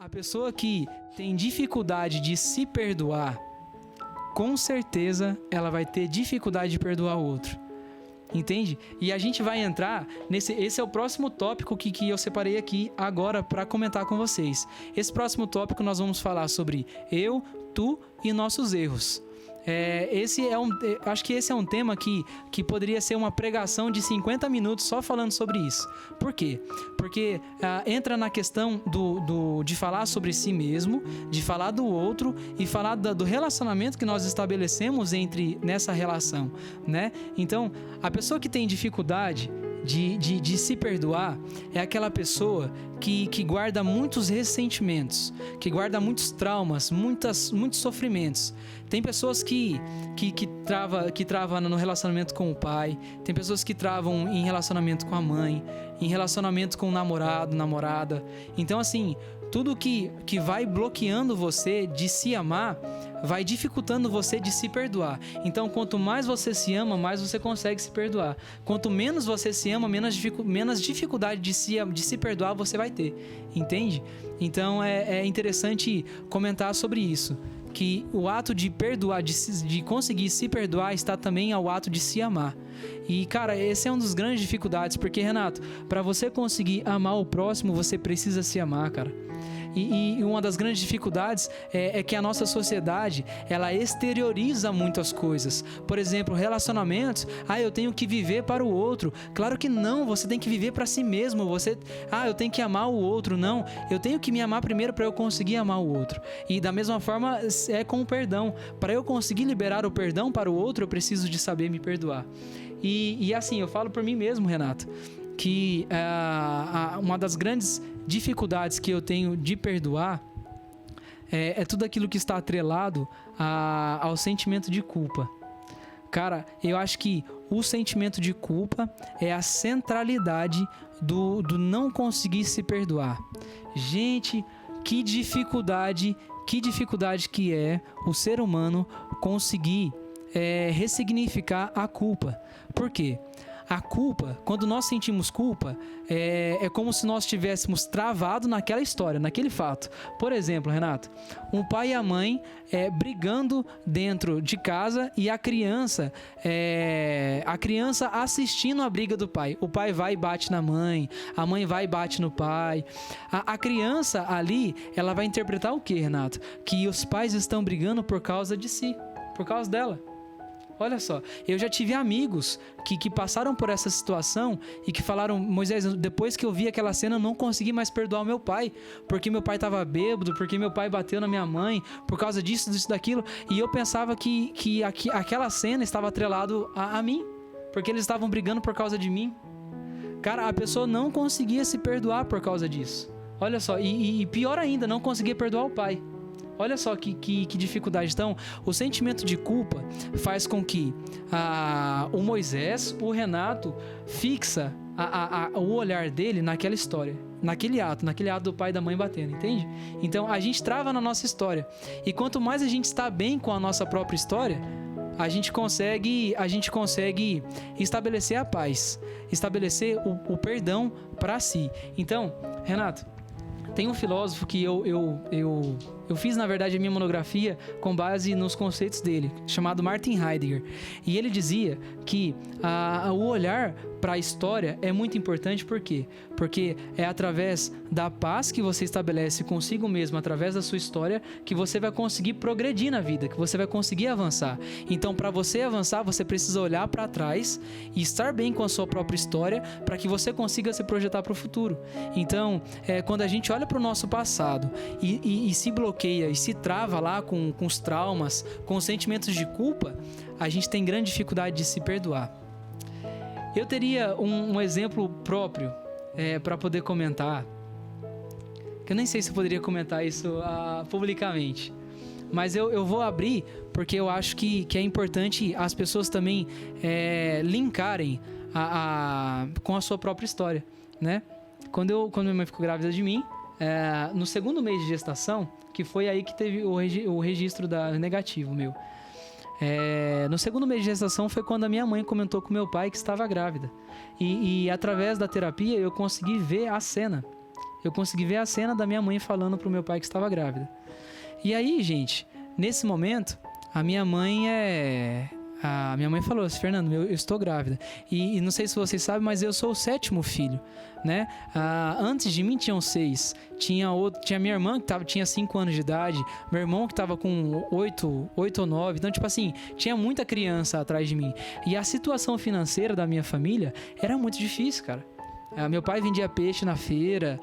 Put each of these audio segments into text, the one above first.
A pessoa que tem dificuldade de se perdoar, com certeza ela vai ter dificuldade de perdoar o outro. Entende? E a gente vai entrar nesse... Esse é o próximo tópico que eu separei aqui agora para comentar com vocês. Esse próximo tópico nós vamos falar sobre eu, tu e nossos erros. Acho que esse é um tema que poderia ser uma pregação de 50 minutos só falando sobre isso. Por quê? Porque entra na questão de falar sobre si mesmo, de falar do outro e falar do relacionamento que nós estabelecemos nessa relação, né? Então, a pessoa que tem dificuldade de se perdoar é aquela pessoa que guarda muitos ressentimentos, que guarda muitos traumas, muitos sofrimentos. Tem pessoas que travam no relacionamento com o pai, tem pessoas que travam em relacionamento com a mãe, em relacionamento com o namorado, namorada. Então, assim, tudo que vai bloqueando você de se amar vai dificultando você de se perdoar. Então, quanto mais você se ama, mais você consegue se perdoar. Quanto menos você se ama, menos dificuldade de se perdoar você vai ter. Entende? Então, é interessante comentar sobre isso. Que o ato de perdoar, de conseguir se perdoar, está também ao ato de se amar. E, cara, esse é uma das grandes dificuldades. Porque, Renato, para você conseguir amar o próximo, você precisa se amar, cara. E uma das grandes dificuldades é que a nossa sociedade, ela exterioriza muitas coisas. Por exemplo, relacionamentos. Eu tenho que viver para o outro. Claro que não, você tem que viver para si mesmo. Eu tenho que amar o outro. Não, eu tenho que me amar primeiro para eu conseguir amar o outro. E da mesma forma é com o perdão. Para eu conseguir liberar o perdão para o outro, eu preciso de saber me perdoar. E assim, eu falo por mim mesmo, Renato, que uma das grandes dificuldades que eu tenho de perdoar é tudo aquilo que está atrelado ao sentimento de culpa. Cara, eu acho que o sentimento de culpa é a centralidade do não conseguir se perdoar. Gente, que dificuldade que é o ser humano conseguir ressignificar a culpa. Por quê? A culpa, quando nós sentimos culpa, é como se nós estivéssemos travado naquela história, naquele fato. Por exemplo, Renato, um pai e a mãe brigando dentro de casa e a criança assistindo a briga do pai. O pai vai e bate na mãe, a mãe vai e bate no pai. A criança ali, ela vai interpretar o quê, Renato? Que os pais estão brigando por causa de si, por causa dela. Olha só, eu já tive amigos que passaram por essa situação e que falaram: Moisés, depois que eu vi aquela cena, eu não consegui mais perdoar o meu pai, porque meu pai estava bêbado, porque meu pai bateu na minha mãe, por causa disso, daquilo. E eu pensava que aquela cena estava atrelado a mim, porque eles estavam brigando por causa de mim. Cara, a pessoa não conseguia se perdoar por causa disso. Olha só, e pior ainda, não conseguia perdoar o pai. Olha só que dificuldade. Então, o sentimento de culpa faz com que o Moisés, o Renato, fixa o olhar dele naquela história, naquele ato do pai e da mãe batendo, entende? Então, a gente trava na nossa história. E quanto mais a gente está bem com a nossa própria história, a gente consegue estabelecer a paz, estabelecer o perdão para si. Então, Renato, tem um filósofo que eu fiz, na verdade, a minha monografia com base nos conceitos dele, chamado Martin Heidegger. E ele dizia que o olhar para a história é muito importante. Por quê? Porque é através da paz que você estabelece consigo mesmo, através da sua história, que você vai conseguir progredir na vida, que você vai conseguir avançar. Então, para você avançar, você precisa olhar para trás e estar bem com a sua própria história para que você consiga se projetar para o futuro. Então, quando a gente olha para o nosso passado e se bloqueia e se trava lá com os traumas, com os sentimentos de culpa, a gente tem grande dificuldade de se perdoar. Eu teria um exemplo próprio para poder comentar, que eu nem sei se eu poderia comentar isso publicamente, mas eu vou abrir porque eu acho que é importante as pessoas também linkarem com a sua própria história, né? Quando minha mãe ficou grávida de mim, no segundo mês de gestação, que foi aí que teve o registro negativo meu. No segundo mês de gestação foi quando a minha mãe comentou com meu pai que estava grávida. E através da terapia eu consegui ver a cena. eu consegui ver a cena da minha mãe falando pro meu pai que estava grávida. E aí, gente, nesse momento, a minha mãe falou assim: Fernando, eu estou grávida. E não sei se vocês sabem, mas eu sou o 7º filho, né? Antes de mim tinham 6. Tinha minha irmã que tinha 5 anos de idade, meu irmão que estava com 8 ou 9. Então, tipo assim, tinha muita criança atrás de mim. E a situação financeira da minha família era muito difícil, cara. Meu pai vendia peixe na feira,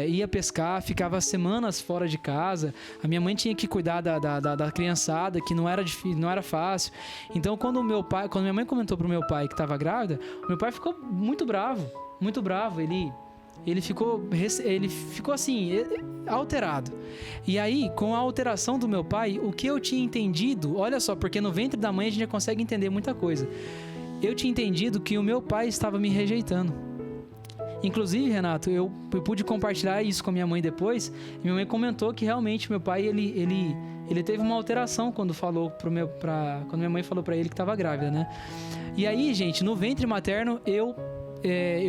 ia pescar, ficava semanas fora de casa. A minha mãe tinha que cuidar da criançada, que não era difícil, não era fácil. Então, quando minha mãe comentou pro meu pai que estava grávida, o meu pai ficou muito bravo, muito bravo. Ele ficou assim, alterado. E aí, com a alteração do meu pai, o que eu tinha entendido, olha só, porque no ventre da mãe a gente já consegue entender muita coisa. Eu tinha entendido que o meu pai estava me rejeitando. Inclusive, Renato, eu pude compartilhar isso com a minha mãe depois. E minha mãe comentou que realmente meu pai, ele teve uma alteração quando minha mãe falou pra ele que estava grávida, né? E aí, gente, no ventre materno, eu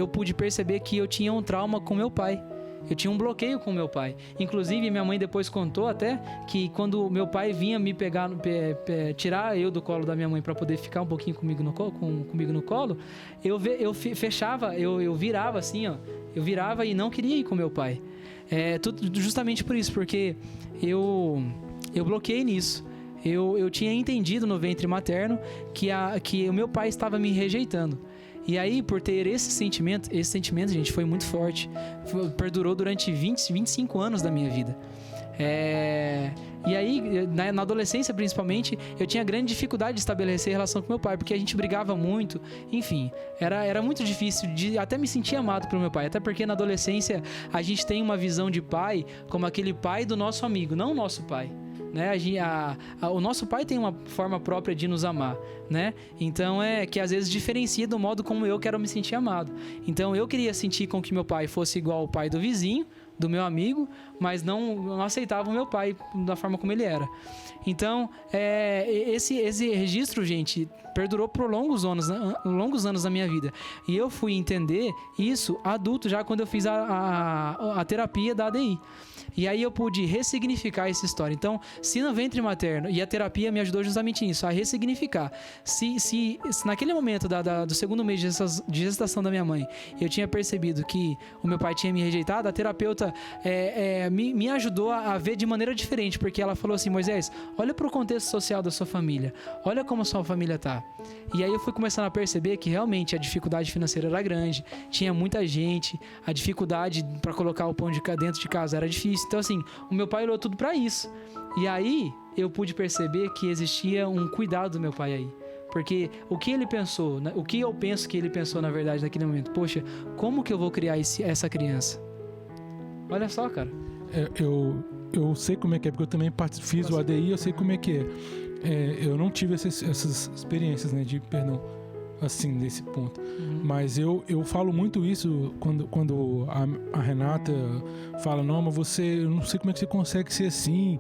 pude perceber que eu tinha um trauma com meu pai. Eu tinha um bloqueio com meu pai. Inclusive, minha mãe depois contou até que quando meu pai vinha me pegar, tirar eu do colo da minha mãe para poder ficar um pouquinho comigo no colo, eu fechava, eu virava assim, ó. Eu virava e não queria ir com meu pai. Tudo justamente por isso, porque eu bloqueei nisso. Eu tinha entendido no ventre materno que o meu pai estava me rejeitando. E aí, por ter esse sentimento, gente, foi muito forte. Perdurou durante 25 anos da minha vida. E aí, na adolescência principalmente, eu tinha grande dificuldade de estabelecer relação com meu pai, porque a gente brigava muito. Enfim, era muito difícil de até me sentir amado pelo meu pai. Até porque na adolescência a gente tem uma visão de pai como aquele pai do nosso amigo, não o nosso pai. Né? O nosso pai tem uma forma própria de nos amar, né? Então que às vezes diferencia do modo como eu quero me sentir amado. Então eu queria sentir com que meu pai fosse igual ao pai do vizinho, do meu amigo, mas não aceitava o meu pai da forma como ele era. Então esse registro, gente, perdurou por longos anos na minha vida. E eu fui entender isso adulto já quando eu fiz a terapia da ADI. E aí eu pude ressignificar essa história. Então, se no ventre materno, e a terapia me ajudou justamente nisso, a ressignificar. Se naquele momento do segundo mês de gestação da minha mãe, eu tinha percebido que o meu pai tinha me rejeitado, a terapeuta me ajudou a ver de maneira diferente, porque ela falou assim: Moisés, olha para o contexto social da sua família, olha como a sua família tá. E aí eu fui começando a perceber que realmente a dificuldade financeira era grande, tinha muita gente, a dificuldade para colocar o pão dentro de casa era difícil. Então assim, o meu pai olhou tudo para isso. E aí eu pude perceber que existia um cuidado do meu pai aí. Porque o que ele pensou, o que eu penso que ele pensou na verdade naquele momento? Poxa, como que eu vou criar essa criança? Olha só, cara. Eu sei como é que é, porque eu também fiz o ADI, eu sei como é que é. Eu não tive essas experiências, né, assim, nesse ponto. Mas eu falo muito isso quando a Renata fala: não, mas eu não sei como é que você consegue ser assim,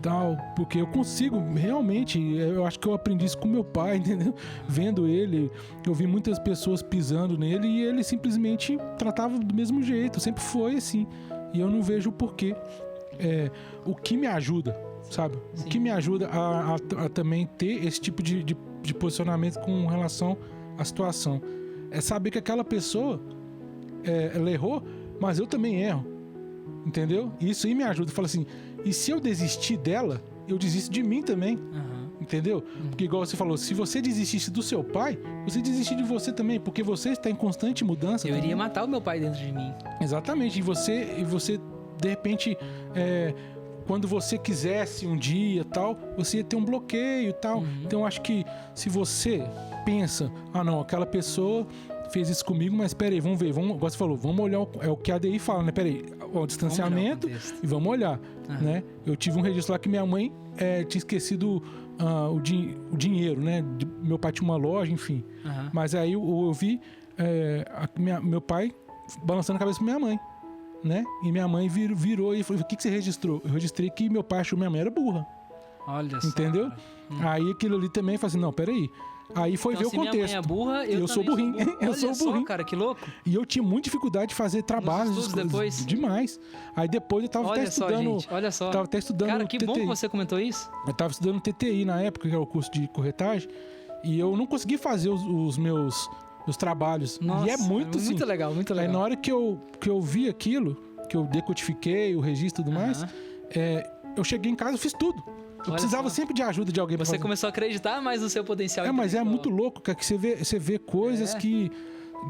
tal, porque eu consigo, realmente, eu acho que eu aprendi isso com meu pai, entendeu? Vendo ele, eu vi muitas pessoas pisando nele e ele simplesmente tratava do mesmo jeito, sempre foi assim, e eu não vejo o porquê. O que me ajuda, sabe? Sim. O que me ajuda a também ter esse tipo de posicionamento com relação à situação é saber que aquela pessoa ela errou, mas eu também erro, entendeu? Isso aí me ajuda. Fala assim: e se eu desistir dela, eu desisto de mim também, entendeu? Porque igual você falou, se você desistisse do seu pai, você desiste de você também, porque você está em constante mudança. Eu iria matar o meu pai dentro de mim. Exatamente. E você de repente, quando você quisesse um dia tal, você ia ter um bloqueio e tal. Então eu acho que se você pensa: não, aquela pessoa fez isso comigo, mas peraí, vamos ver, igual você falou, vamos olhar o que a ADI fala, né? Peraí, o distanciamento, e vamos olhar, né? Eu tive um registro lá que minha mãe tinha esquecido o dinheiro, né? Meu pai tinha uma loja, enfim. Mas aí eu vi meu pai balançando a cabeça pra minha mãe, né? E minha mãe virou e falou: o que você registrou? Eu registrei que meu pai achou minha mãe era burra. Olha só. Entendeu? Aí aquilo ali também fala assim: não, peraí. Aí foi Então, ver o contexto. Minha mãe é burra, eu sou também burrinho. Sou burro. Eu sou Olha só, burrinho. cara, que louco. E eu tinha muita dificuldade de fazer trabalhos. estudos depois? Demais. Aí depois eu tava até Olha só, estudando. gente, olha só. Tava até estudando Cara, que TTI. bom que você comentou isso. Eu tava estudando TTI na época, que era o curso de corretagem. E eu não consegui fazer os meus trabalhos. Nossa, e é muito assim. Muito legal, muito legal. Aí na hora que eu vi aquilo, que eu decodifiquei o registro e tudo mais, eu cheguei em casa e fiz tudo. Eu Olha precisava só. sempre de ajuda de alguém pra Você fazer. começou a acreditar mais no seu potencial. Mas é intelectual. muito louco, cara, que você vê coisas que...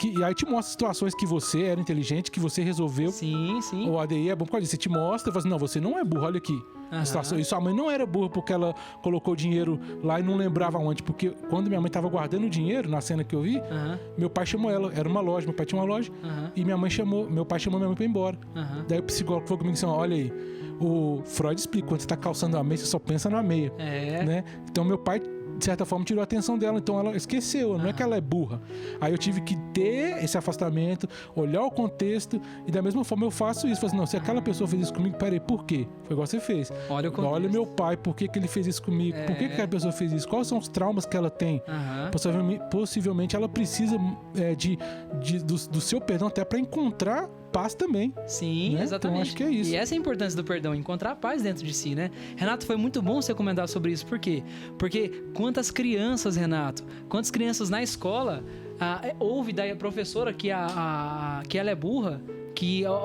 E aí te mostra situações que você era inteligente, que você resolveu. Sim, sim. O ADI é bom por causa disso. Você te mostra e fala assim, não, você não é burro, olha aqui. A situação. E sua mãe não era burra porque ela colocou dinheiro lá e não lembrava onde. Porque quando minha mãe tava guardando o dinheiro, na cena que eu vi, meu pai chamou ela. Era uma loja, meu pai tinha uma loja. E meu pai chamou minha mãe pra ir embora. Daí o psicólogo falou comigo assim, olha aí, o Freud explica, quando você tá calçando a meia, você só pensa na meia. Né? Então meu pai, de certa forma, tirou a atenção dela, então ela esqueceu, não é que ela é burra. Aí eu tive que ter esse afastamento, olhar o contexto, e da mesma forma eu faço isso. Falo assim, não, se aquela pessoa fez isso comigo, peraí, por quê? Foi igual você fez. Olha meu pai, por que ele fez isso comigo? Por que aquela pessoa fez isso? Quais são os traumas que ela tem? Possivelmente ela precisa do seu perdão até para encontrar paz também. Sim, né? exatamente. Então acho que é isso. E essa é a importância do perdão, encontrar a paz dentro de si, né? Renato, foi muito bom você comentar sobre isso. Por quê? Porque quantas crianças, Renato, quantas crianças na escola ouve da professora que ela é burra,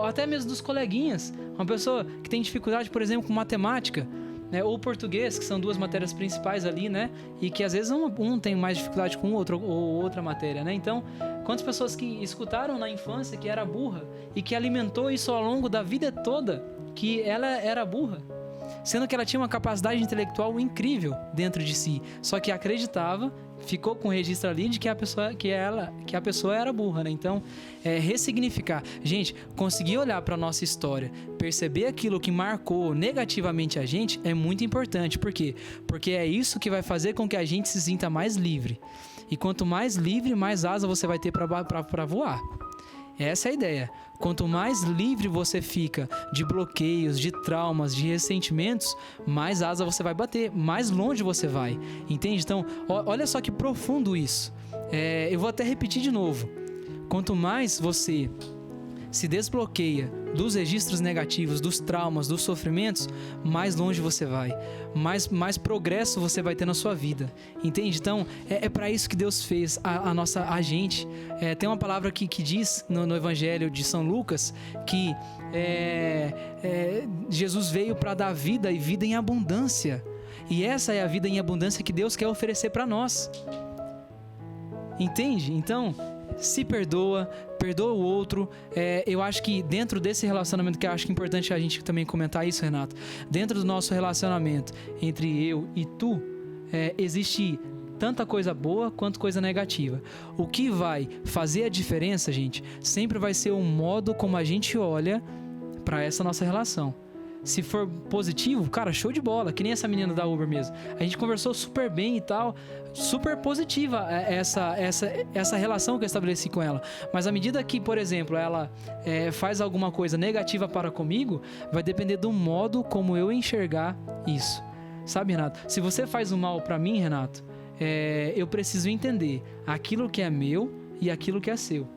até mesmo dos coleguinhas, uma pessoa que tem dificuldade, por exemplo, com matemática, né, ou português, que são duas matérias principais ali, né? E que às vezes um tem mais dificuldade com outro ou outra matéria, né? Então, quantas pessoas que escutaram na infância que era burra e que alimentou isso ao longo da vida toda, que ela era burra, sendo que ela tinha uma capacidade intelectual incrível dentro de si, só que acreditava, ficou com o registro ali de que a pessoa era burra, né? Então, ressignificar. Gente, conseguir olhar para nossa história, perceber aquilo que marcou negativamente a gente é muito importante. Por quê? Porque é isso que vai fazer com que a gente se sinta mais livre. E quanto mais livre, mais asa você vai ter para voar. Essa é a ideia. Quanto mais livre você fica de bloqueios, de traumas, de ressentimentos, mais asa você vai bater, mais longe você vai. Entende? Então, olha só que profundo isso. Eu vou até repetir de novo. Quanto mais você se desbloqueia dos registros negativos, dos traumas, dos sofrimentos, mais longe você vai, mais progresso você vai ter na sua vida, entende? Então, é para isso que Deus fez a gente. Tem uma palavra que diz no Evangelho de São Lucas que Jesus veio para dar vida e vida em abundância, e essa é a vida em abundância que Deus quer oferecer para nós, entende? Então, se perdoa o outro. Eu acho que dentro desse relacionamento, que eu acho que é importante a gente também comentar isso, Renato, dentro do nosso relacionamento entre eu e tu, existe tanta coisa boa quanto coisa negativa. O que vai fazer a diferença, gente, sempre vai ser o modo como a gente olha para essa nossa relação. Se for positivo, cara, show de bola, que nem essa menina da Uber mesmo. A gente conversou super bem e tal, super positiva essa relação que eu estabeleci com ela. Mas à medida que, por exemplo, ela faz alguma coisa negativa para comigo, vai depender do modo como eu enxergar isso. Sabe, Renato? Se você faz o mal para mim, Renato, eu preciso entender aquilo que é meu e aquilo que é seu.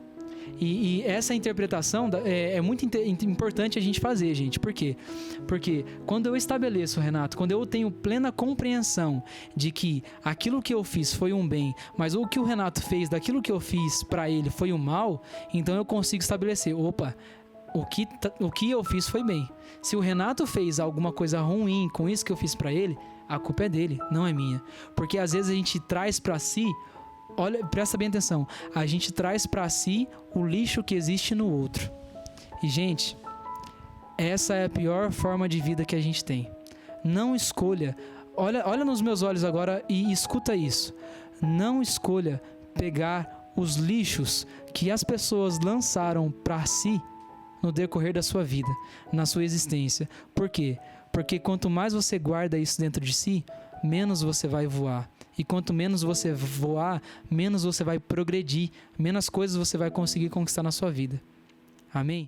E essa interpretação é muito importante a gente fazer, gente. Por quê? Porque quando eu estabeleço, Renato, quando eu tenho plena compreensão de que aquilo que eu fiz foi um bem, mas o que o Renato fez daquilo que eu fiz para ele foi um mal, então eu consigo estabelecer, opa, o que eu fiz foi bem. Se o Renato fez alguma coisa ruim com isso que eu fiz para ele, a culpa é dele, não é minha. Porque às vezes a gente traz para si, olha, presta bem atenção, a gente traz para si o lixo que existe no outro. E, gente, essa é a pior forma de vida que a gente tem. Não escolha, olha nos meus olhos agora e escuta isso. Não escolha pegar os lixos que as pessoas lançaram para si no decorrer da sua vida, na sua existência. Por quê? Porque quanto mais você guarda isso dentro de si, menos você vai voar. E quanto menos você voar, menos você vai progredir, menos coisas você vai conseguir conquistar na sua vida. Amém?